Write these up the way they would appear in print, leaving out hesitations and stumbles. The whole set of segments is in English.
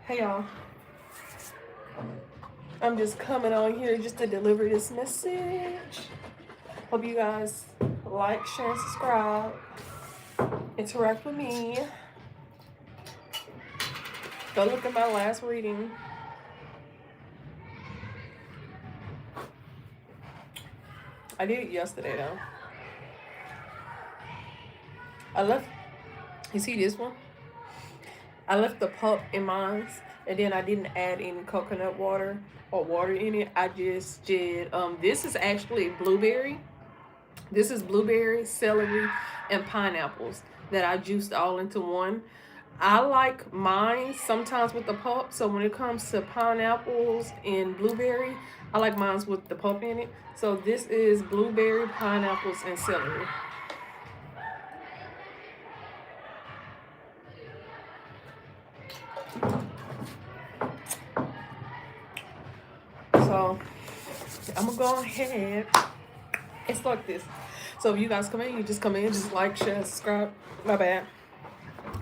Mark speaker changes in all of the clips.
Speaker 1: Hey y'all, I'm just coming on here just to deliver this message. Hope you guys like, share, and subscribe. Interact with me. Go look at my last reading. I did it yesterday though. I left, you see this one? I left the pulp in mine, and then I didn't add any coconut water or water in it. I just did, this is actually blueberry. This is blueberry, celery, and pineapples that I juiced all into one. I like mine sometimes with the pulp. So when it comes to pineapples and blueberry, I like mine with the pulp in it. So this is blueberry, pineapples, and celery. So I'm gonna go ahead. It's like this. So if you guys come in, you just come in, just like, share, subscribe. My bad.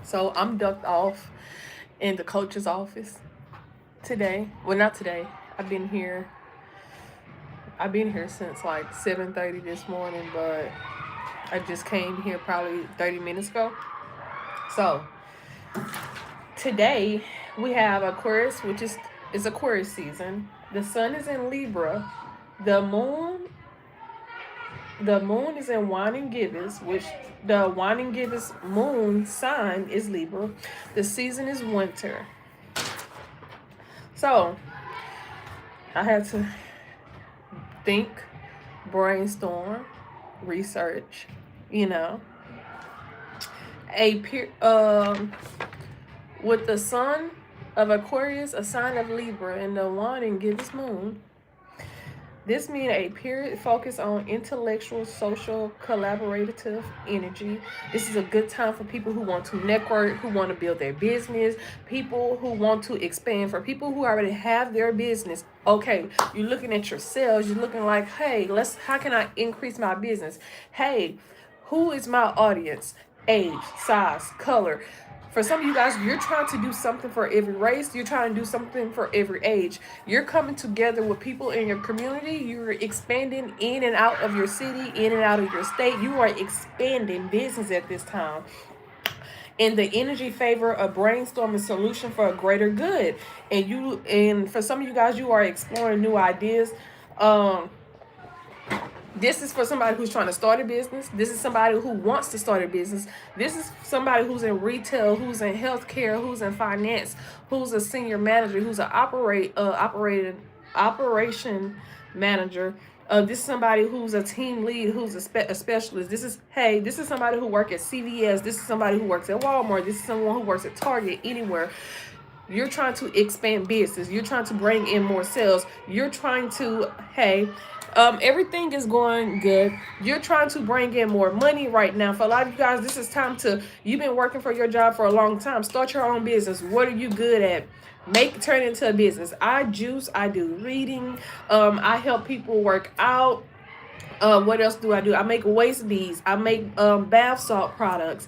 Speaker 1: So I'm ducked off in the coach's office today. Well, not today. I've been here since like 7:30 this morning, but I just came here probably 30 minutes ago. So today we have Aquarius, which is Aquarius season. The sun is in Libra. The moon is in Wine and Gibbous, which the Wine and Gibbous moon sign is Libra. The season is winter. So I had to think, brainstorm, research, you know. With the sun of Aquarius, a sign of Libra, and the Wine and Gibbous moon, this means a period focused on intellectual, social, collaborative energy. This is a good time for people who want to network, who want to build their business, people who want to expand, for people who already have their business. Okay, you're looking at your sales, you're looking like, hey, how can I increase my business? Hey, who is my audience? Age, size, color. For some of you guys, you're trying to do something for every race. You're trying to do something for every age. You're coming together with people in your community. You're expanding in and out of your city, in and out of your state. You are expanding business at this time. And the energy favor a brainstorming solution for a greater good. And for some of you guys, you are exploring new ideas. This is for somebody who's trying to start a business. This is somebody who wants to start a business. This is somebody who's in retail, who's in healthcare, who's in finance, who's a senior manager, who's an operation manager. This is somebody who's a team lead, who's a specialist. This is somebody who works at CVS. This is somebody who works at Walmart. This is someone who works at Target, anywhere. You're trying to expand business. You're trying to bring in more sales. You're trying to, everything is going good. You're trying to bring in more money right now. For a lot of you guys, this is time you've been working for your job for a long time. Start your own business. What are you good at? Turn into a business. I juice. I do reading. I help people work out. What else do? I make waist beads. I make bath salt products.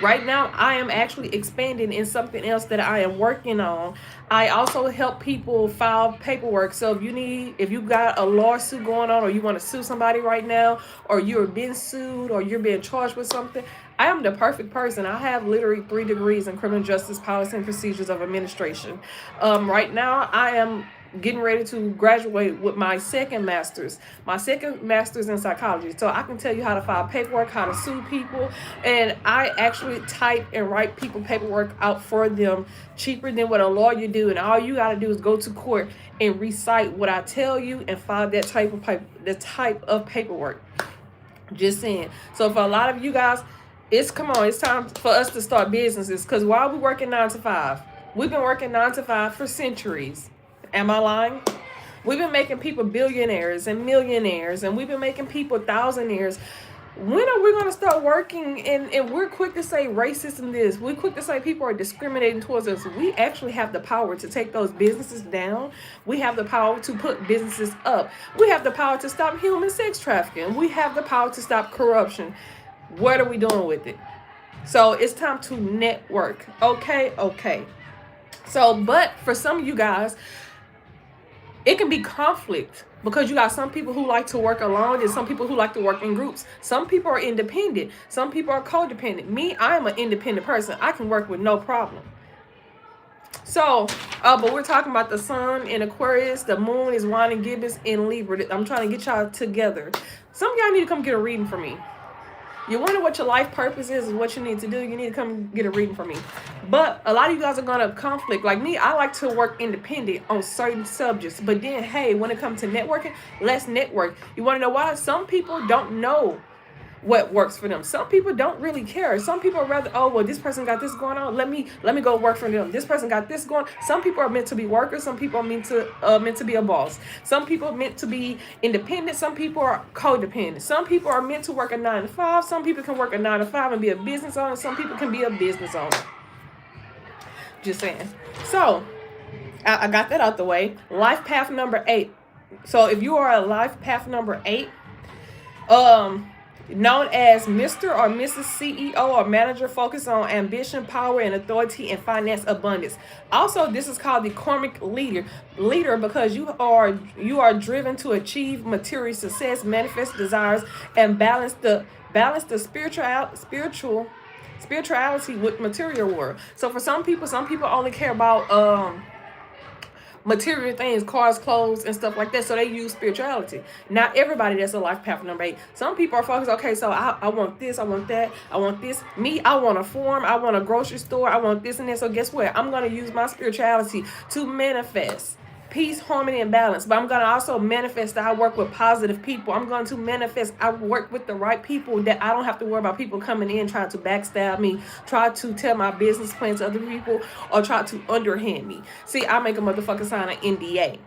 Speaker 1: Right now, I am actually expanding in something else that I am working on. I also help people file paperwork. So if you got a lawsuit going on, or you want to sue somebody right now, or you're being sued, or you're being charged with something, I am the perfect person. I have literally 3 degrees in criminal justice, policy, and procedures of administration. Right now, I am getting ready to graduate with my second master's in psychology. So I can tell you how to file paperwork, how to sue people, and I actually type and write people paperwork out for them cheaper than what a lawyer do. And all you got to do is go to court and recite what I tell you and file that type of paperwork. Just saying. So for a lot of you guys, it's time for us to start businesses, because while we're working 9 to 5, we've been working 9 to 5 for centuries. Am I lying? We've been making people billionaires and millionaires, and we've been making people thousandaires. When are we going to start working? And we're quick to say racism this. We're quick to say people are discriminating towards us. We actually have the power to take those businesses down. We have the power to put businesses up. We have the power to stop human sex trafficking. We have the power to stop corruption. What are we doing with it? So it's time to network. Okay. So, but for some of you guys, it can be conflict because you got some people who like to work alone and some people who like to work in groups. Some people are independent. Some people are codependent. Me, I am an independent person. I can work with no problem. So, but we're talking about the sun in Aquarius. The moon is winding gibbous in Libra. I'm trying to get y'all together. Some of y'all need to come get a reading from me. You wonder what your life purpose is what you need to do. You need to come get a reading from me. But a lot of you guys are going to conflict. Like me, I like to work independent on certain subjects. But then, hey, when it comes to networking, let's network. You want to know why? Some people don't know what works for them. Some people don't really care. Some people are rather, oh, well, this person got this going on. Let me go work for them. This person got this going. Some people are meant to be workers. Some people are meant to be a boss. Some people are meant to be independent. Some people are codependent. Some people are meant to work a 9 to 5. Some people can work a 9 to 5 and be a business owner. Some people can be a business owner. Just saying. So I got that out the way. Life path number 8. So if you are a life path number 8, known as Mr. or Mrs. CEO or manager, focused on ambition, power, and authority, and finance abundance. Also, this is called the karmic leader because you are driven to achieve material success, manifest desires, and balance the spirituality with material world. So for some people only care about material things, cars, clothes, and stuff like that. So they use spirituality. Not everybody that's a life path number 8. Some people are focused, okay, so I want this, I want that, I want this. Me, I want a farm, I want a grocery store, I want this and that. So guess what? I'm going to use my spirituality to manifest peace, harmony, and balance. But I'm going to also manifest that I work with positive people. I'm going to manifest I work with the right people, that I don't have to worry about people coming in trying to backstab me, try to tell my business plans to other people, or try to underhand me. See, I make a motherfucker sign an NDA.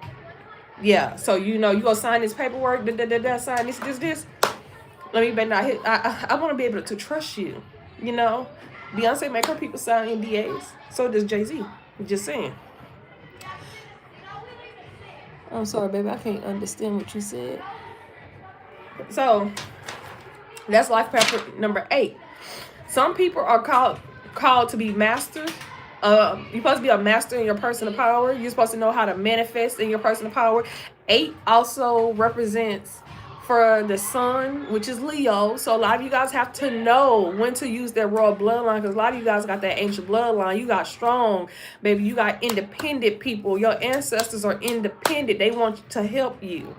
Speaker 1: Yeah, so you go sign this paperwork, sign this. Let me bet not hit. I want to be able to trust you. Beyonce make her people sign NDAs. So does Jay-Z. Just saying. I'm sorry, baby. I can't understand what you said. So, that's life path number 8. Some people are called to be masters. You're supposed to be a master in your personal power. You're supposed to know how to manifest in your personal power. 8 also represents for the sun, which is Leo. So a lot of you guys have to know when to use that royal bloodline, because a lot of you guys got that ancient bloodline. You got strong, baby. You got independent people. Your ancestors are independent. They want to help you.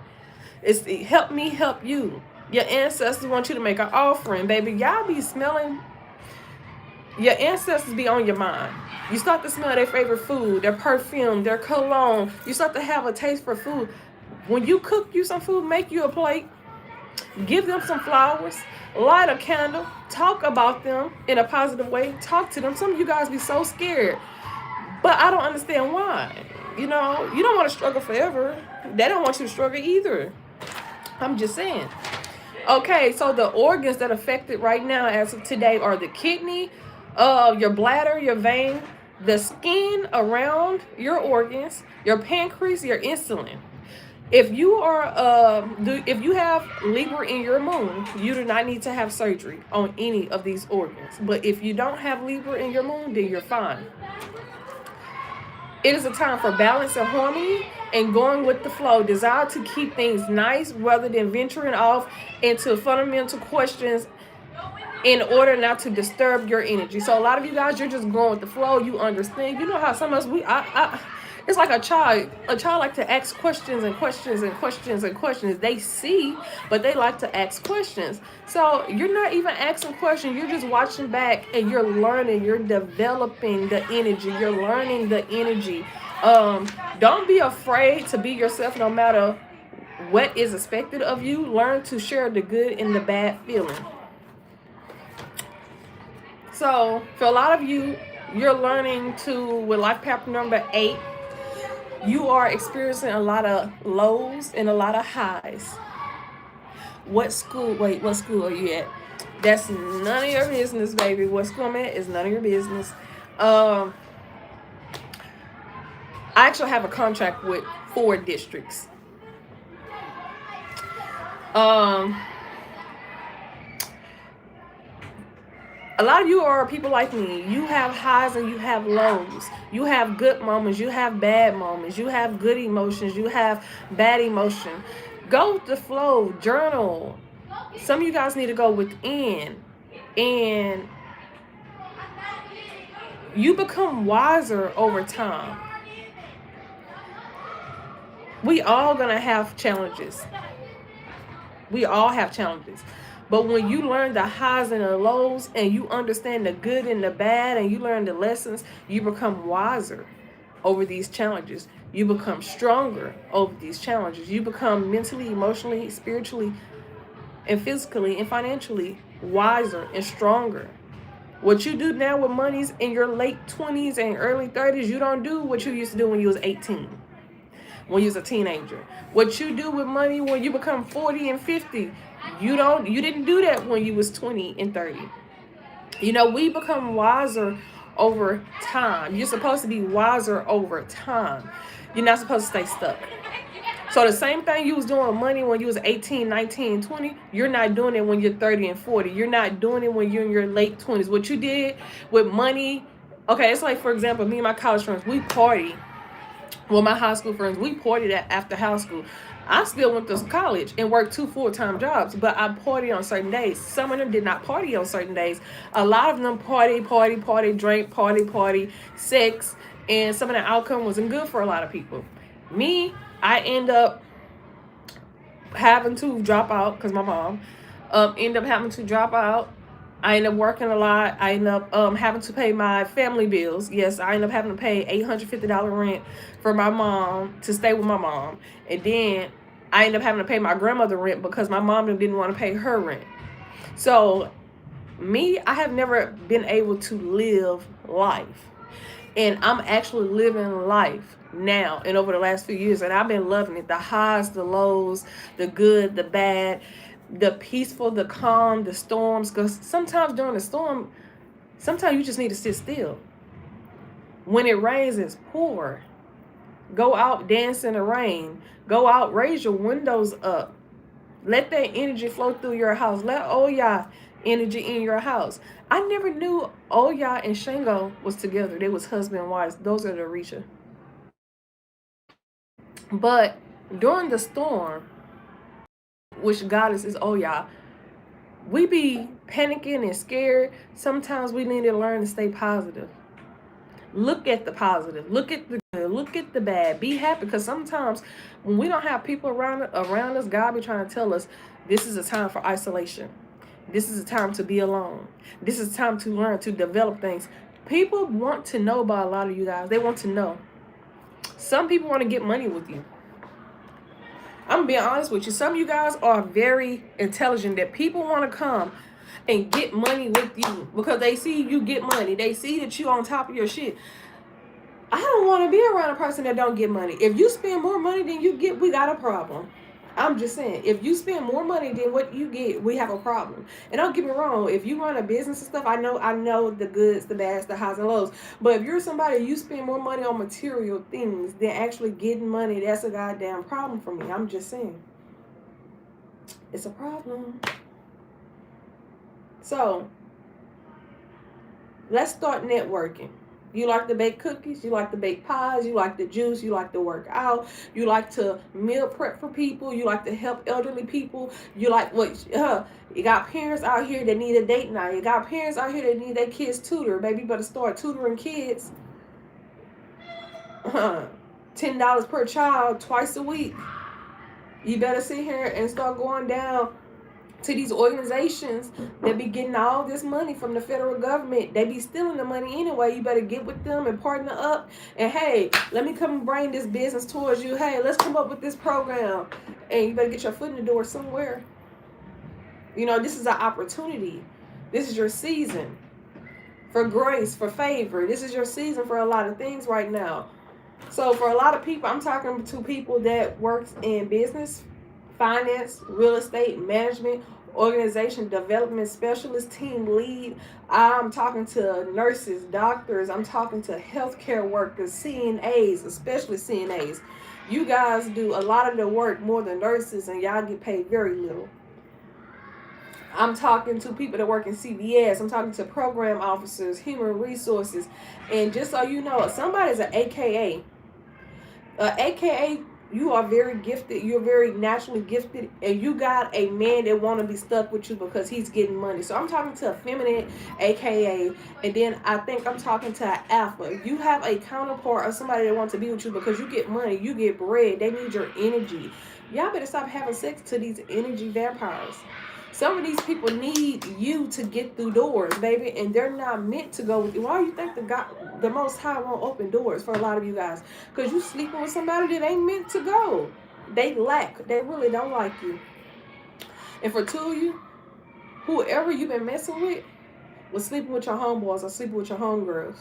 Speaker 1: It's help me help you. Your ancestors want you to make an offering, baby. Y'all be smelling. Your ancestors be on your mind. You start to smell their favorite food, their perfume, their cologne. You start to have a taste for food. When you cook you some food, make you a plate. Give them some flowers, light a candle, talk about them in a positive way, talk to them. Some of you guys be so scared, but I don't understand why. You don't want to struggle forever. They don't want you to struggle either. I'm just saying. Okay, so the organs that are affected right now as of today are the kidney, your bladder, your vein, the skin around your organs, your pancreas, your insulin. If you have Libra in your moon, you do not need to have surgery on any of these organs. But if you don't have Libra in your moon, then you're fine. It is a time for balance and harmony and going with the flow. Desire to keep things nice rather than venturing off into fundamental questions in order not to disturb your energy. So a lot of you guys, you're just going with the flow. You understand. You know how some of us, it's like a child. A child like to ask questions and questions and questions and questions. They see, but they like to ask questions. So you're not even asking questions. You're just watching back and you're learning. You're developing the energy. You're learning the energy. Don't be afraid to be yourself no matter what is expected of you. Learn to share the good and the bad feeling. So for a lot of you, you're learning to, with life path number 8, you are experiencing a lot of lows and a lot of highs. What school are you at? That's none of your business, baby. What school I'm at is none of your business. I actually have a contract with 4 districts. A lot of you are people like me. You have highs and you have lows. You have good moments. You have bad moments. You have good emotions. You have bad emotion. Go with the flow. Journal. Some of you guys need to go within. And you become wiser over time. We all gonna have challenges. We all have challenges. But when you learn the highs and the lows, and you understand the good and the bad, and you learn the lessons, you become wiser over these challenges. You become stronger over these challenges. You become mentally, emotionally, spiritually, and physically and financially wiser and stronger. What you do now with money's in your late 20s and early 30s, you don't do what you used to do when you was 18, when you was a teenager. What you do with money when you become 40 and 50, you didn't do that when you was 20 and 30. You know, we become wiser over time. You're supposed to be wiser over time. You're not supposed to stay stuck. So the same thing you was doing with money when you was 18, 19, 20, you're not doing it when you're 30 and 40. You're not doing it when you're in your late 20s. What you did with money, okay, it's like, for example, me and my college friends, we party. Well, my high school friends, we partied after high school. I still went to college and worked 2 full-time jobs, but I partied on certain days. Some of them did not party on certain days. A lot of them party, drink, party, sex, and some of the outcome wasn't good for a lot of people. Me, I end up having to drop out because my mom ended up having to drop out. I end up working a lot. I end up having to pay my family bills. Yes, I end up having to pay $850 rent for my mom to stay with my mom. And then I end up having to pay my grandmother rent because my mom didn't want to pay her rent. So me, I have never been able to live life. And I'm actually living life now and over the last few years. And I've been loving it. The highs, the lows, the good, the bad, the peaceful, the calm, the storms. Because sometimes during the storm, sometimes you just need to sit still. When it rains, it's pour. Go out, dance in the rain. Go out, raise your windows up. Let that energy flow through your house. Let Oya energy in your house. I never knew Oya and Shango was together. They was husband and wives. Those are the Orishas. But during the storm, which goddess is Oya, we be panicking and scared. Sometimes we need to learn to stay positive. Look at the positive. Look at the good. Look at the bad. Be happy, because sometimes when we don't have people around us, God be trying to tell us this is a time for isolation. This is a time to be alone. This is time to learn to develop things. People want to know about a lot of you guys. They want to know. Some people want to get money with you. I'm being honest with you. Some of you guys are very intelligent that people want to come and get money with you because they see you get money. They see that you on top of your shit. I don't want to be around a person that don't get money. If you spend more money than you get, we got a problem. I'm just saying, if you spend more money than what you get, we have a problem. And don't get me wrong, if you run a business and stuff, I know the goods, the bads, the highs and lows. But if you're somebody, you spend more money on material things than actually getting money, that's a goddamn problem for me. I'm just saying. It's a problem. So, let's start networking. You like to bake cookies, you like to bake pies, you like to juice, you like to work out, you like to meal prep for people, you like to help elderly people, you like you got parents out here that need a date night, you got parents out here that need their kids tutor. Baby, you better start tutoring kids. $10 per child twice a week. You better sit here and start going down to these organizations that be getting all this money from the federal government. They be stealing the money anyway. You better get with them and partner up. And hey, let me come and bring this business towards you. Hey, let's come up with this program. And you better get your foot in the door somewhere. You know, this is an opportunity. This is your season for grace, for favor. This is your season for a lot of things right now. So for a lot of people, I'm talking to people that works in business, finance, real estate, management, organization development specialist, team lead. I'm talking to nurses, doctors. I'm talking to healthcare workers, CNAs, especially CNAs. You guys do a lot of the work more than nurses, and y'all get paid very little. I'm talking to people that work in CVS. I'm talking to program officers, human resources. And just so you know, somebody's an AKA. AKA, you are very gifted. You're very naturally gifted. And you got a man that want to be stuck with you because he's getting money. So I'm talking to a feminine AKA. And then I think I'm talking to an alpha. You have a counterpart or somebody that wants to be with you because you get money. You get bread. They need your energy. Y'all better stop having sex to these energy vampires. Some of these people need you to get through doors, baby, and they're not meant to go with you. Why do you think the Most High won't open doors for a lot of you guys? Because you sleeping with somebody that ain't meant to go. They lack. They really don't like you. And for two of you, whoever you've been messing with was sleeping with your homeboys or sleeping with your homegirls,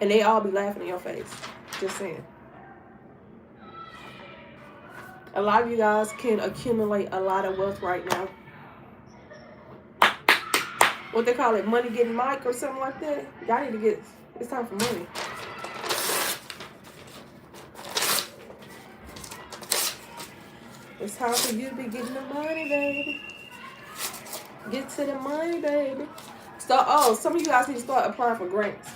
Speaker 1: and they all be laughing in your face. Just saying. A lot of you guys can accumulate a lot of wealth right now. What they call it, money getting Mike or something like that. Y'all need to get, it's time for money. It's time for you to be getting the money, baby. Get to the money, baby. So, some of you guys need to start applying for grants.